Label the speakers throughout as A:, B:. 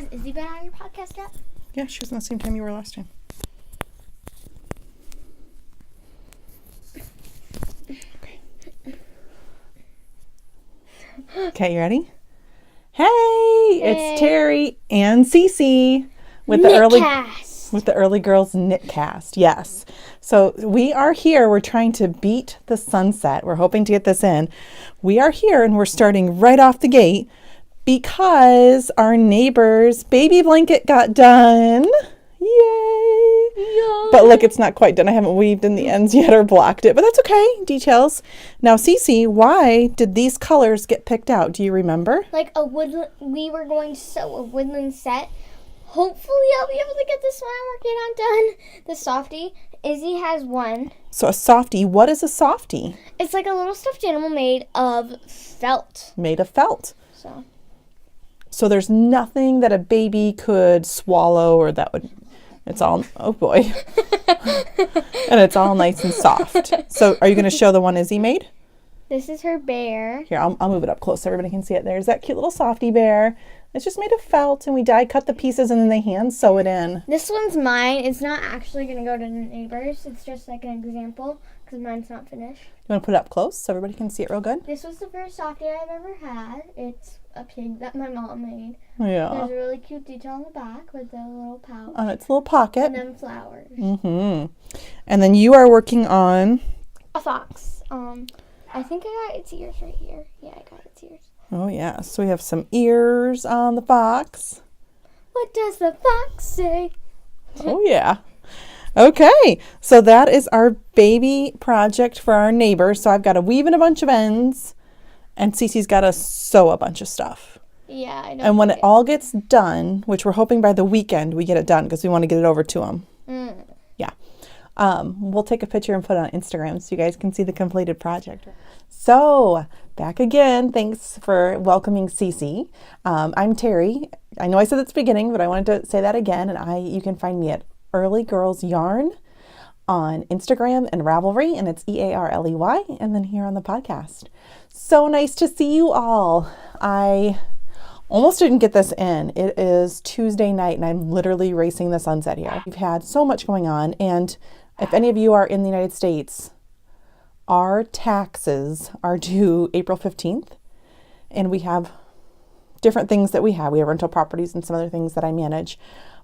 A: Has Izzy been on your podcast yet?
B: Yeah, she was on the same time you were last time. Okay, you ready? Hey, it's Terry and Cece with the Early Girls Knitcast. Yes. So we are here. We're trying to beat the sunset. We're hoping to get this in. We are here and we're starting right off the gate because our neighbor's baby blanket got done. Yay! Yay! But look, it's not quite done. I haven't weaved in the ends yet or blocked it, but that's okay. Details. Now, Cece, why did these colors get picked out? Do you remember?
A: Like we were going to sew a woodland set. Hopefully, I'll be able to get this one I'm working on done. The softie. Izzy has one.
B: So a softie. What is a softie?
A: It's like a little stuffed animal made of felt.
B: Made of felt.
A: So
B: there's nothing that a baby could swallow or that would... It's all... Oh, boy. And it's all nice and soft. So are you going to show the one Izzy made?
A: This is her bear.
B: Here, I'll move it up close so everybody can see it. There's that cute little softie bear. It's just made of felt, and we cut the pieces, and then they hand sew it in.
A: This one's mine. It's not actually going to go to the neighbors. It's just like an example, because mine's not finished.
B: You want to put it up close so everybody can see it real good?
A: This was the first softie I've ever had. It's a pig that my mom made.
B: Yeah.
A: There's a really cute detail on the back with the little pouch.
B: On its little pocket.
A: And then flowers.
B: Mm-hmm. And then you are working on...
A: a fox. I think I got its ears right here. Yeah, I got its ears.
B: Oh, yeah. So we have some ears on the fox.
A: What does the fox say?
B: Oh, yeah. Okay. So that is our baby project for our neighbor. So I've got to weave in a bunch of ends, and Cece's got to sew a bunch of stuff.
A: Yeah, I know.
B: And when it all gets done, which we're hoping by the weekend we get it done because we want to get it over to them. Yeah. We'll take a picture and put it on Instagram so you guys can see the completed project. So, back again. Thanks for welcoming Cece. I'm Terry. I know I said at the beginning, but I wanted to say that again. And you can find me at Early Girls Yarn on Instagram and Ravelry, and it's EARLEY, and then here on the podcast. So nice to see you all. I almost didn't get this in. It is Tuesday night, and I'm literally racing the sunset here. We've had so much going on, and if any of you are in the United States, our taxes are due April 15th, and we have different things that we have. We have rental properties and some other things that I manage.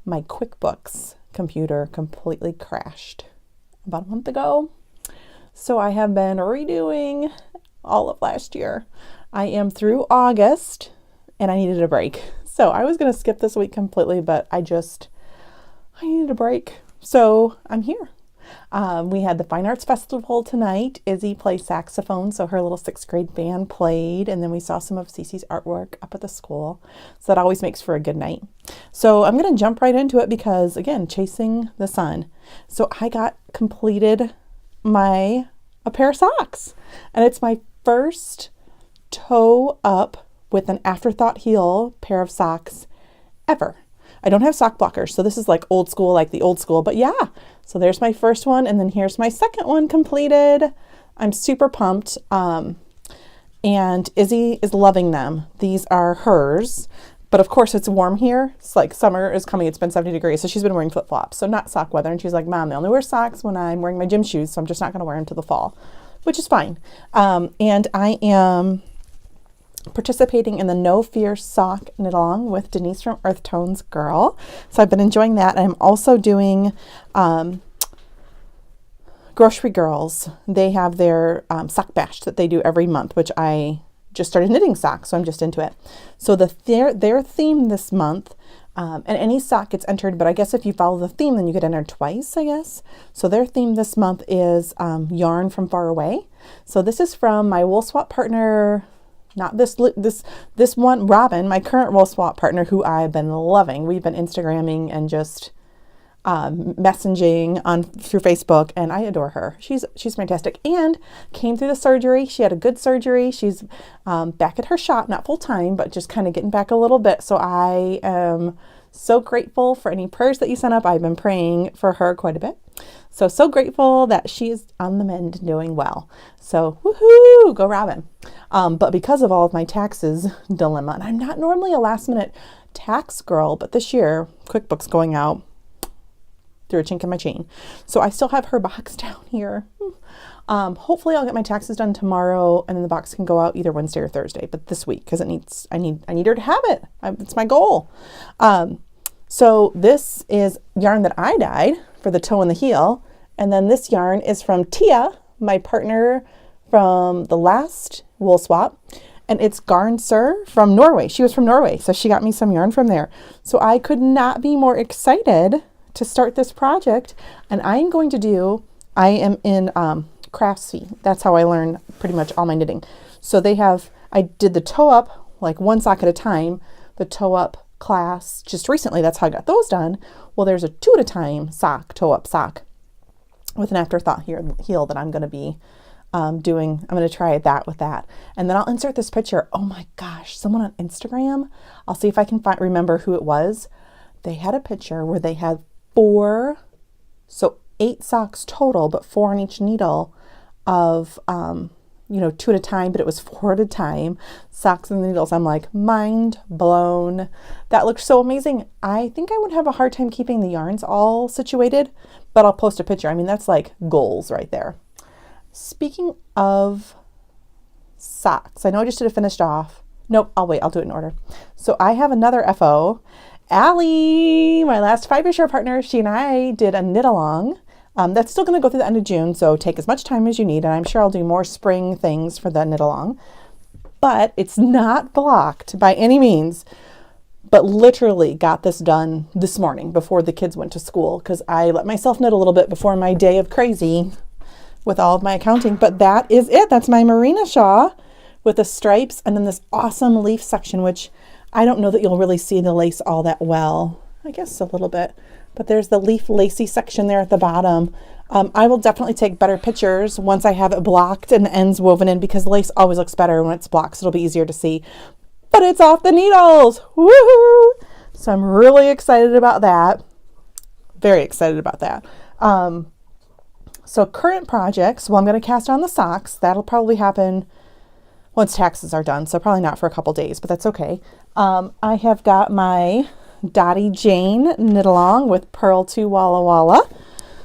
B: My QuickBooks computer completely crashed about a month ago, so I have been redoing all of last year. I am through August, and I needed a break. So I was going to skip this week completely, but I needed a break. So I'm here. We had the Fine Arts Festival tonight. Izzy plays saxophone, so her little 6th grade band played, and then we saw some of Cece's artwork up at the school. So that always makes for a good night. So I'm going to jump right into it because, again, chasing the sun. So I got completed a pair of socks, and it's my first toe up with an afterthought heel pair of socks ever. I don't have sock blockers, so this is like old school, like the old school, but yeah. So there's my first one, and then here's my second one completed. I'm super pumped, and Izzy is loving them. These are hers, but of course it's warm here. It's like summer is coming. It's been 70 degrees, so she's been wearing flip-flops, so not sock weather, and she's like, Mom, I only wear socks when I'm wearing my gym shoes, so I'm just not going to wear them till the fall, which is fine. And I am participating in the No Fear Sock Knit Along with Denise from Earth Tones Girl. So I've been enjoying that. I'm also doing Grocery Girls. They have their sock bash that they do every month, which I just started knitting socks, so I'm just into it. So their theme this month, and any sock gets entered, but I guess if you follow the theme, then you get entered twice, I guess. So their theme this month is Yarn from Far Away. So this is from my wool swap partner, not this one, Robin, my current wool swap partner, who I've been loving. We've been Instagramming and just messaging through Facebook, and I adore her. She's fantastic, and came through the surgery. She had a good surgery. She's back at her shop, not full time, but just kind of getting back a little bit. So I am so grateful for any prayers that you sent up. I've been praying for her quite a bit. So grateful that she's on the mend and doing well. So woohoo, go Robin. But because of all of my taxes dilemma, and I'm not normally a last minute tax girl, but this year QuickBooks going out through a chink in my chain. So I still have her box down here. Hopefully I'll get my taxes done tomorrow, and then the box can go out either Wednesday or Thursday, but this week, because I need her to have it. It's my goal. So this is yarn that I dyed for the toe and the heel. And then this yarn is from Tia, my partner from the last wool swap. And it's Garnsur from Norway. She was from Norway, so she got me some yarn from there. So I could not be more excited to start this project. And I am in Craftsy. That's how I learn pretty much all my knitting. So I did the toe up, like one sock at a time, the toe up class just recently. That's how I got those done. Well, there's a 2 at a time sock, toe up sock with an afterthought heel that I'm going to be doing. I'm going to try that with that. And then I'll insert this picture. Oh my gosh, someone on Instagram, I'll see if I can remember who it was. They had a picture where they had 4, so 8 socks total, but 4 on each needle of 2 at a time, but it was 4 at a time socks and needles. I'm like, mind blown. That looked so amazing. I think I would have a hard time keeping the yarns all situated, but I'll post a picture. I mean, that's like goals right there. Speaking of socks, I know I just did a finished off. Nope, I'll wait. I'll do it in order. So I have another FO. Allie, my last 5-year share partner, she and I did a knit along. That's still going to go through the end of June, so take as much time as you need, and I'm sure I'll do more spring things for the knit along. But it's not blocked by any means, but literally got this done this morning before the kids went to school, because I let myself knit a little bit before my day of crazy with all of my accounting. But that is it. That's my Marina shawl with the stripes and then this awesome leaf section, which I don't know that you'll really see the lace all that well. I guess a little bit. But there's the leaf lacy section there at the bottom. I will definitely take better pictures once I have it blocked and the ends woven in, because the lace always looks better when it's blocked, so it'll be easier to see. But it's off the needles! Woohoo! So I'm really excited about that. Very excited about that. So current projects, well, I'm going to cast on the socks. That'll probably happen once taxes are done, so probably not for a couple days, but that's okay. I have got my Dottie Jane knit along with Purl to Walla Walla.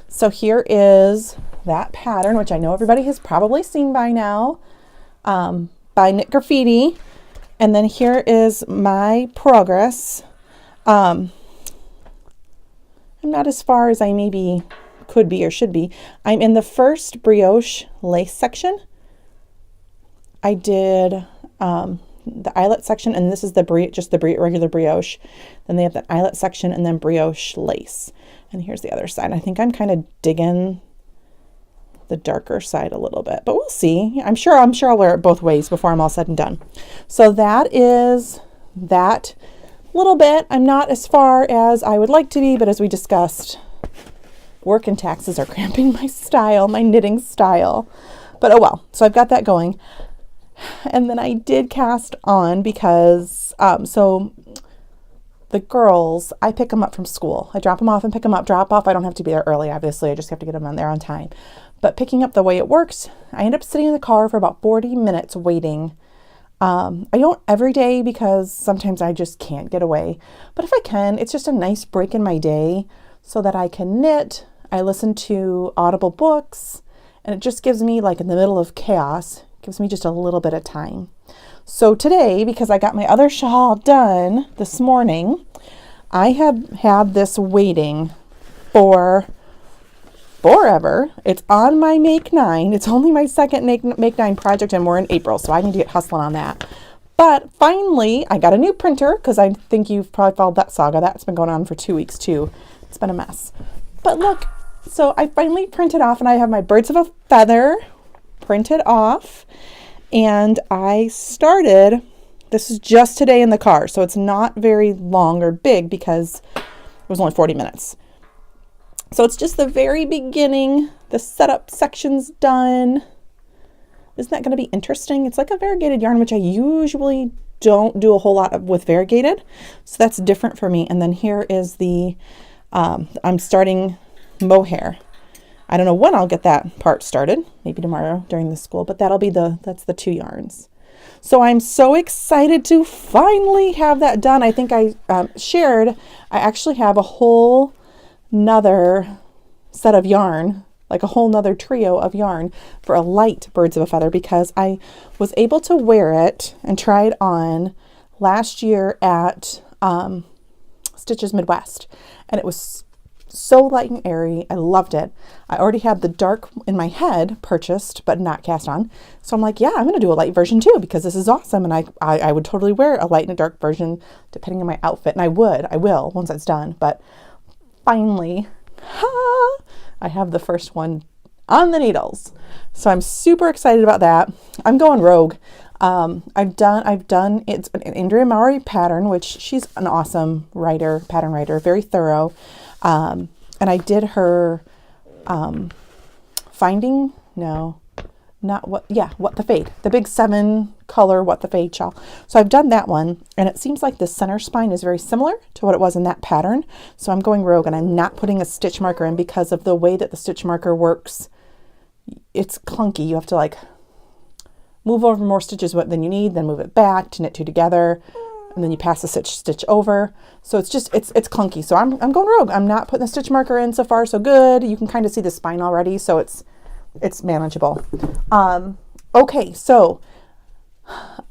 B: So here is that pattern, which I know everybody has probably seen by now, by Knit Graffiti. And then here is my progress. I'm not as far as I maybe could be or should be. I'm in the first brioche lace section. I did the eyelet section, and this is the regular brioche. Then they have the eyelet section and then brioche lace. And here's the other side. I think I'm kind of digging the darker side a little bit, but we'll see. I'm sure I'll wear it both ways before I'm all said and done. So that is that little bit. I'm not as far as I would like to be, but as we discussed, work and taxes are cramping my knitting style. But oh well. So I've got that going. And then I did cast on because, so the girls, I pick them up from school. I drop them off and pick them up. Drop off, I don't have to be there early, obviously. I just have to get them on there on time. But picking up, the way it works, I end up sitting in the car for about 40 minutes waiting. I don't every day because sometimes I just can't get away. But if I can, it's just a nice break in my day so that I can knit. I listen to Audible books, and it just gives me, like in the middle of chaos, gives me just a little bit of time. So today, because I got my other shawl done this morning, I have had this waiting for forever. It's on my Make 9. It's only my second Make 9 project, and we're in April, so I need to get hustling on that. But finally, I got a new printer, because I think you've probably followed that saga. That's been going on for 2 weeks too. It's been a mess. But look, so I finally printed off, and I have my Birds of a Feather printed off, and I started, this is just today in the car, so it's not very long or big because it was only 40 minutes. So it's just the very beginning, the setup section's done. Isn't that going to be interesting? It's like a variegated yarn, which I usually don't do a whole lot of with variegated, so that's different for me. And then here is the, I'm starting mohair. I don't know when I'll get that part started, maybe tomorrow during the school, but that's the 2 yarns. So I'm so excited to finally have that done. I think I shared, I actually have a whole nother set of yarn, like a whole nother trio of yarn for a light birds of a feather, because I was able to wear it and try it on last year at Stitches Midwest, and it was so light and airy. I loved it. I already had the dark in my head purchased, but not cast on. So I'm like, yeah, I'm going to do a light version too, because this is awesome. And I would totally wear a light and a dark version depending on my outfit. And I will once it's done. But finally, I have the first one on the needles. So I'm super excited about that. I'm going rogue. I've done, it's an Andrea Maury pattern, which she's an awesome pattern writer, very thorough. And I did her, What the Fade, the big 7 color What the Fade shawl. So I've done that one, and it seems like the center spine is very similar to what it was in that pattern. So I'm going rogue, and I'm not putting a stitch marker in because of the way that the stitch marker works. It's clunky. You have to like move over more stitches than you need, then move it back to knit 2 together, and then you pass the stitch over. So it's clunky. So I'm going rogue. I'm not putting the stitch marker in. So far so good. You can kind of see the spine already, so it's manageable. Okay, so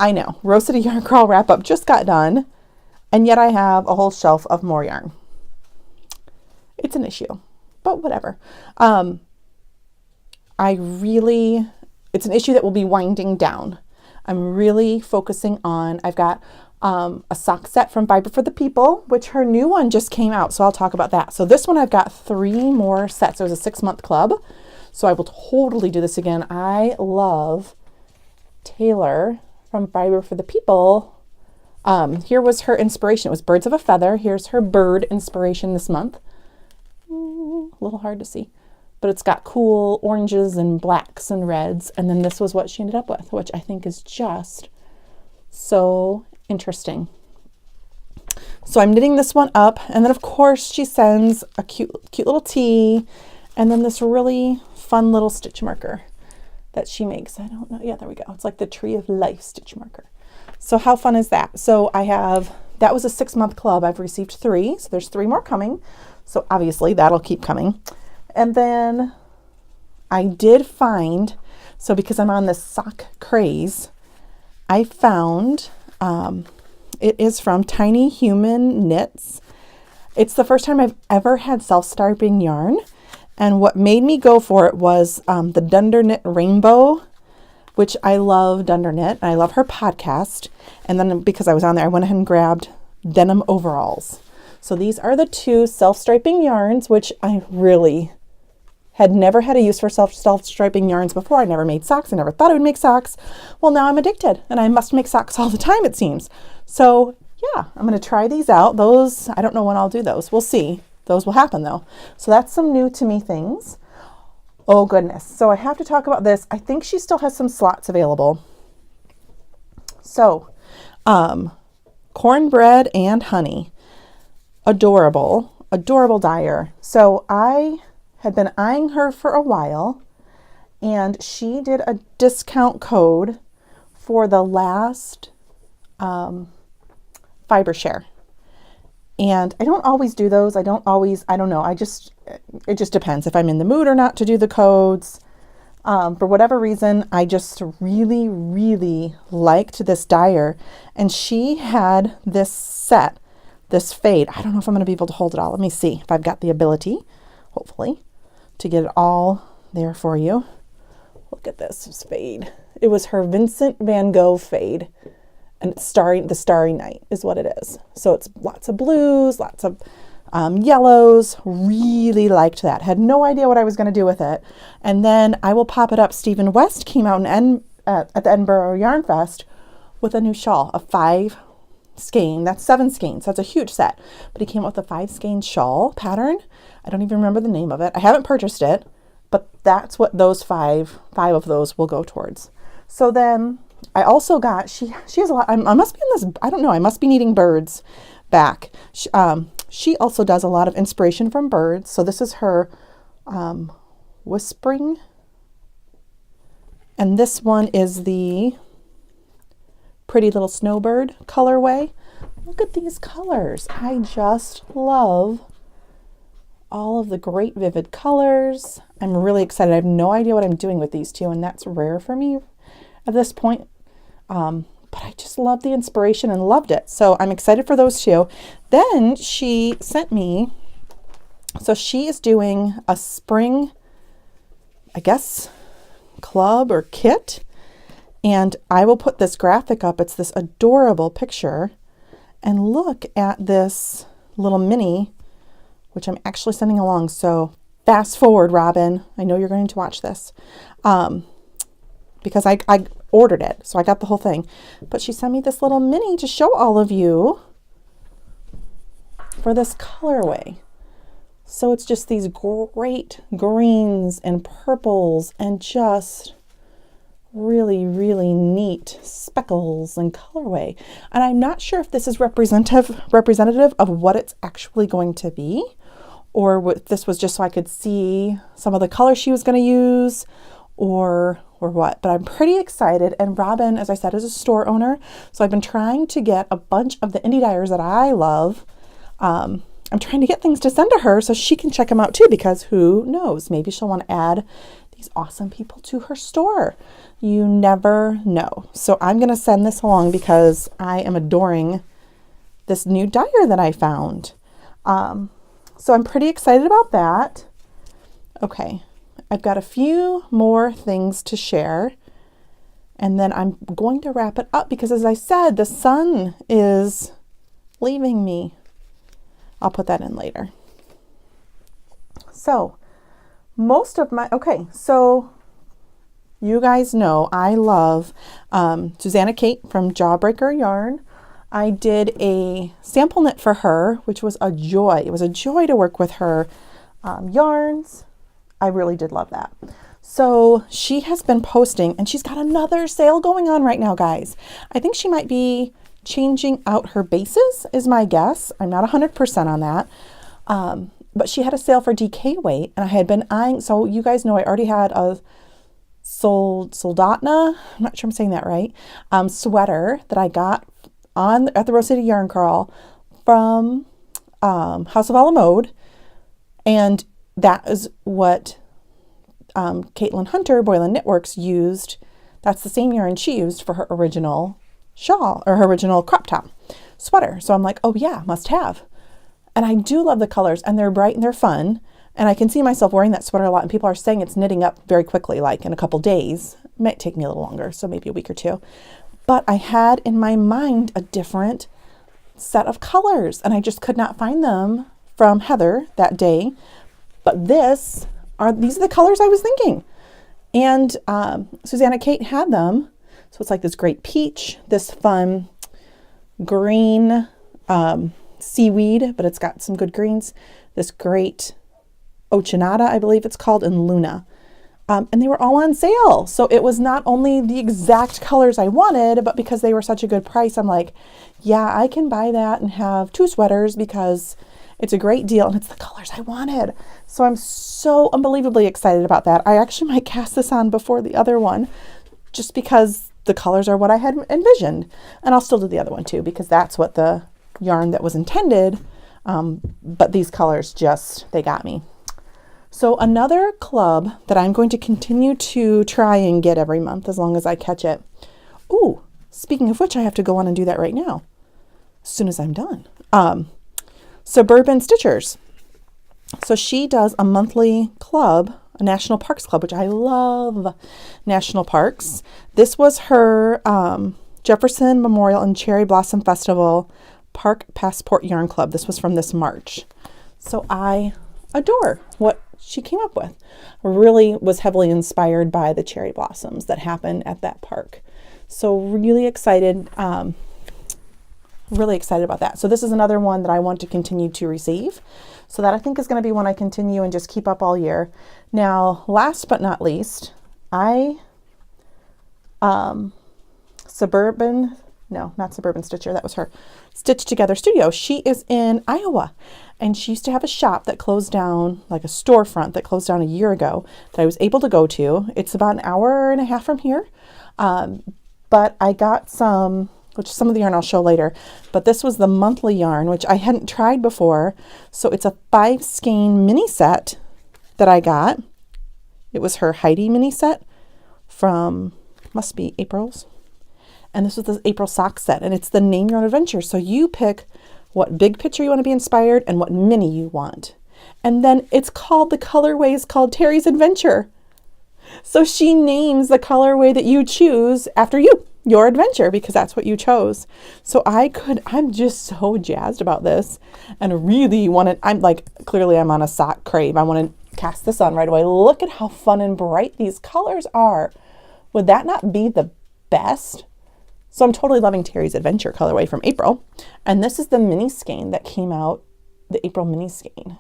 B: I know Rose City Yarn Crawl wrap up just got done, and yet I have a whole shelf of more yarn. It's an issue, but whatever. It's an issue that will be winding down. I'm really focusing on, I've got a sock set from Fiber for the People, which her new one just came out, so I'll talk about that. So this one I've got 3 more sets. It was a 6-month club, so I will totally do this again. I love Taylor from Fiber for the People. Here was her inspiration. It was Birds of a Feather. Here's her bird inspiration this month. A little hard to see, but it's got cool oranges and blacks and reds. And then this was what she ended up with, which I think is just so interesting. So I'm knitting this one up, and then of course she sends a cute little tee, and then this really fun little stitch marker that she makes. I don't know. Yeah, there we go. It's like the Tree of Life stitch marker. So how fun is that? So that was a 6-month club. I've received 3, so there's 3 more coming. So obviously that'll keep coming. And then I did find, so because I'm on this sock craze, I found, it is from Tiny Human Knits. It's the first time I've ever had self-striping yarn. And what made me go for it was the Dunder Knit Rainbow, which I love Dunder Knit. I love her podcast. And then because I was on there, I went ahead and grabbed Denim Overalls. So these are the 2 self-striping yarns, which I really had never had a use for self-striping yarns before. I never made socks. I never thought I would make socks. Well, now I'm addicted, and I must make socks all the time, it seems. So yeah, I'm going to try these out. Those, I don't know when I'll do those. We'll see. Those will happen though. So that's some new to me things. Oh goodness. So I have to talk about this. I think she still has some slots available. So, Cornbread and Honey. Adorable dyer. So I had been eyeing her for a while, and she did a discount code for the last fiber share. And I don't always do those. I don't know. It just depends if I'm in the mood or not to do the codes. For whatever reason, I just really, really liked this dyer. And she had this set, this fade. I don't know if I'm going to be able to hold it all. Let me see if I've got the ability, hopefully, to get it all there for you. Look at this fade. It was her Vincent van Gogh fade. And it's the Starry Night is what it is. So it's lots of blues, lots of yellows. Really liked that. Had no idea what I was going to do with it. And then I will pop it up. Stephen West came out at the Edinburgh Yarn Fest with a new shawl, a 5 skein. That's 7 skeins. That's a huge set. But he came out with a 5 skein shawl pattern. I don't even remember the name of it. I haven't purchased it, but that's what those five of those will go towards. So then I also got, she has a lot, I must be in this, I don't know, I must be needing birds back. She also does a lot of inspiration from birds. So this is her Whispering. And this one is the Pretty Little Snowbird colorway. Look at these colors. I just love all of the great vivid colors. I'm really excited. I have no idea what I'm doing with these two, and that's rare for me at this point. But I just love the inspiration and loved it. So I'm excited for those two. Then she sent me, so she is doing a spring, I guess, club or kit. And I will put this graphic up. It's this adorable picture. And look at this little mini, which I'm actually sending along. So fast forward, Robin. I know you're going to watch this. Because I ordered it, so I got the whole thing. But she sent me this little mini to show all of you for this colorway. So it's just these great greens and purples and just really, really neat speckles and colorway. And I'm not sure if this is representative of what it's actually going to be, or if this was just so I could see some of the colors she was going to use, or what. But I'm pretty excited. And Robin, as I said, is a store owner, so I've been trying to get a bunch of the indie dyers that I love. I'm trying to get things to send to her so she can check them out too, because who knows, maybe she'll want to add these awesome people to her store. You never know. So I'm going to send this along because I am adoring this new dyer that I found. So I'm pretty excited about that. Okay, I've got a few more things to share, and then I'm going to wrap it up because, as I said, the sun is leaving me. I'll put that in later. So so you guys know I love Susanna Kate from Jawbreaker Yarn. I did a sample knit for her, which was a joy. It was a joy to work with her yarns. I really did love that. So she has been posting, and she's got another sale going on right now, guys. I think she might be changing out her bases is my guess. I'm not 100% on that. But she had a sale for DK weight, and I had been eyeing, so you guys know I already had a Soldatna, I'm not sure I'm saying that right, sweater that I got at the Rose City Yarn Crawl from House of Alamode, and that is what Caitlin Hunter, Boylan Knitworks, used. That's the same yarn she used for her original shawl, or her original crop top sweater. So I'm like, oh yeah, must have. And I do love the colors, and they're bright and they're fun. And I can see myself wearing that sweater a lot, and people are saying it's knitting up very quickly, like in a couple days. It might take me a little longer, so maybe a week or two. But I had in my mind a different set of colors, and I just could not find them from Heather that day. But these are the colors I was thinking. And Susanna Kate had them. So it's like this great peach, this fun green seaweed, but it's got some good greens, this great Ochinata, I believe it's called, and Luna. And they were all on sale. So it was not only the exact colors I wanted, but because they were such a good price, I'm like, yeah, I can buy that and have 2 sweaters because it's a great deal and it's the colors I wanted. So I'm so unbelievably excited about that. I actually might cast this on before the other one just because the colors are what I had envisioned. And I'll still do the other one too, because that's what the yarn that was intended. But these colors they got me. So another club that I'm going to continue to try and get every month as long as I catch it. Ooh, speaking of which, I have to go on and do that right now as soon as I'm done. Suburban Stitchers. So she does a monthly club, a national parks club, which I love national parks. This was her Jefferson Memorial and Cherry Blossom Festival Park Passport Yarn Club. This was from this March. So I adore what she came up with. Really was heavily inspired by the cherry blossoms that happened at that park. So really excited about that. So this is another one that I want to continue to receive. So that I think is going to be one I continue and just keep up all year. Now, last but not least, Suburban No, not Suburban Stitcher. That was her. Stitch Together Studio. She is in Iowa. And she used to have a shop that closed down, like a storefront that closed down a year ago that I was able to go to. It's about an hour and a half from here. But I got some, which some of the yarn I'll show later. But this was the monthly yarn, which I hadn't tried before. So it's a 5 skein mini set that I got. It was her Heidi mini set from, must be April's. And this was the April sock set, and it's the Name Your Own Adventure. So you pick what big picture you want to be inspired and what mini you want. And then it's called, the colorway is called Terry's Adventure. So she names the colorway that you choose after you, your adventure, because that's what you chose. So I'm just so jazzed about this and really clearly I'm on a sock crave. I want to cast this on right away. Look at how fun and bright these colors are. Would that not be the best? So I'm totally loving Terry's Adventure colorway from April. And this is the mini skein that came out, the April mini skein.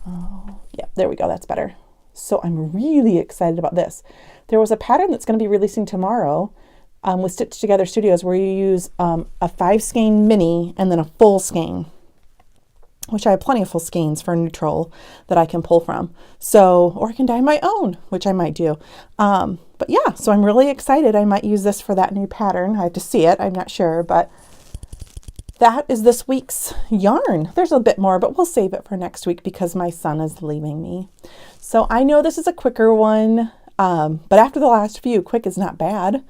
B: Oh, yeah, there we go. That's better. So I'm really excited about this. There was a pattern that's going to be releasing tomorrow with Stitch Together Studios where you use a 5 skein mini and then a full skein, which I have plenty of full skeins for neutral that I can pull from. So, or I can dye my own, which I might do. But yeah, so I'm really excited. I might use this for that new pattern. I have to see it. I'm not sure, but that is this week's yarn. There's a bit more, but we'll save it for next week because my son is leaving me. So I know this is a quicker one, but after the last few, quick is not bad.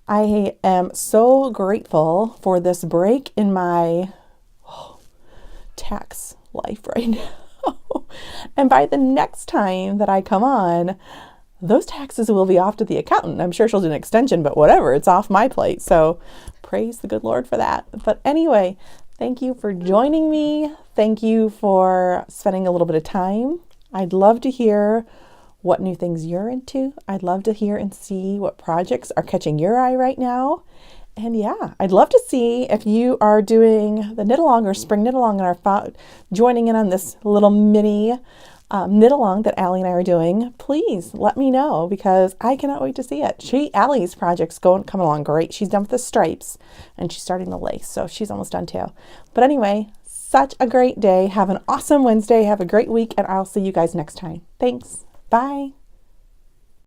B: I am so grateful for this break in my tax life right now. And by the next time that I come on, those taxes will be off to the accountant. I'm sure she'll do an extension, but whatever, it's off my plate. So praise the good Lord for that. But anyway, thank you for joining me. Thank you for spending a little bit of time. I'd love to hear what new things you're into. I'd love to hear and see what projects are catching your eye right now. And yeah, I'd love to see if you are doing the knit along or spring knit along and are joining in on this little mini knit along that Allie and I are doing. Please let me know because I cannot wait to see it. Allie's project's coming along great. She's done with the stripes and she's starting the lace, so she's almost done too. But anyway, such a great day. Have an awesome Wednesday. Have a great week, and I'll see you guys next time. Thanks. Bye.